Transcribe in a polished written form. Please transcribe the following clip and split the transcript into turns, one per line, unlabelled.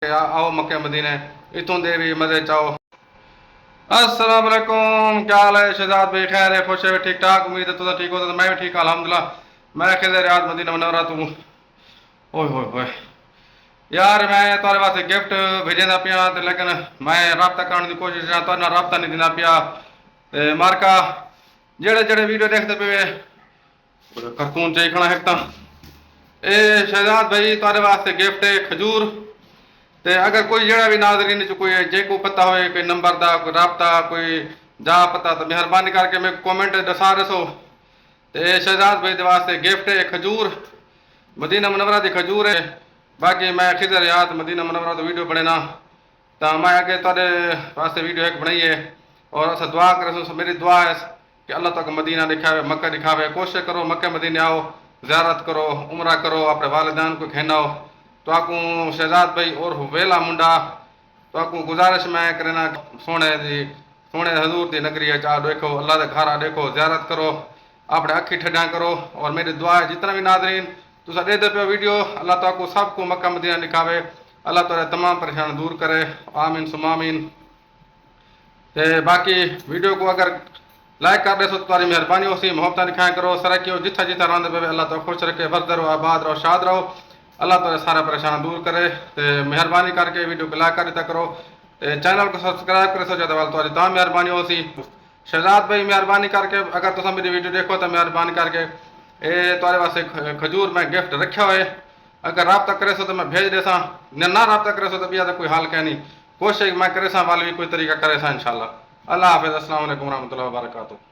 आओ मक्के मदीने इतों दे भी मजे चाहो। अस्सलाम वालेकुम, क्या हाल है शहजाद भाई? खैर है, खुश है, ठीक ठाक? उम्मीद है तुम ठीक हो। तो मैं भी ठीक, अल्हम्दुलिल्लाह। मैं खिदर याद मदीना मनवरा तू। ओए होए होए यार, मैं तुम्हारे वास्ते गिफ्ट भेजना पिया, लेकिन मैं रबता करने की कोशिश करा तो रबता नहीं देना पिया। मार्का जेड़े जेड़े वीडियो देखते पे करतून चाहिए खड़ा है तो ए शहजाद भाई तुम्हारे वास्ते गिफ्ट है खजूर। ते अगर कोई जड़ा भी नाज़रीन च कोई जेको पता होए कोई नंबर दा कोई राबता कोई जा पता तो मेहरबानी करके मैं कमेंट दसा दसो। ते शहजाद भाई दे वास्ते गिफ्ट है खजूर, मदीना मुनव्वरा दी खजूर है। बाकी मैं खिदर याद मदीना मुनव्वरा तो वीडियो बने ना, तो मैं अगे तेरे वास्ते वीडियो एक बनाई है। और अस दुआ कर, मेरी दुआ है कि अल्लाह तक मदीना दिखावे, मक्का दिखावे। कोशिश करो मक्के मदीने आओ, ज़ियारत करो, उमरा करो, अपने वालिदैन को खेनाओ। तो आकू शहजाद भाई और वेला मुंडा तो आकू गुजारिश मैं करना सोने हजूर की नगरी चा देखो, अल्लाह के घर देखो, ज़ियारत करो, अपने अखी ठंडा करो। और मेरी दुआ है जितना भी नाजरीन तुसा दे पे वीडियो, अल्लाह तो सबको मक्का मदीना दिखावे, अल्लाह तो तमाम परेशान दूर करे, आमीन सुमामीन। ते बाकी वीडियो को अगर लाइक कर दे तो तुम्हारी मेहरबानी हो सी, मोहब्बत दिखाया करो, सरकी हो जिथा जिथा रंद पे, अल्लाह तो खुश रखे, बरद रहो, आबाद रहो, शाद रहो, अल्लाह तो सारा परेशान दूर करे। तो मेहरबानी करके वीडियो को लाइक कर देता करो, चैनल को सब्सक्राइब करे, सोचा तो तुम्हारी तमाम मेहरबानी हो सी। शहजाद भाई मेहरबानी करके अगर तुम मेरी वीडियो देखो तो मेहरबानी करके तुम्हारे वास्ते खजूर मैं गिफ्ट रखा हुए, अगर रबता करे सो तो मैं भेज देसा, ना रबता करे सो तो बिया तो कोई हाल कह नहीं, कोशिश मैं करे सा वाल भी कोई तरीका करे सा इंशाल्लाह। अल्लाह हाफिज़, अस्सलाम वालेकुम रहमतुल्लाहि व बरकातुहू।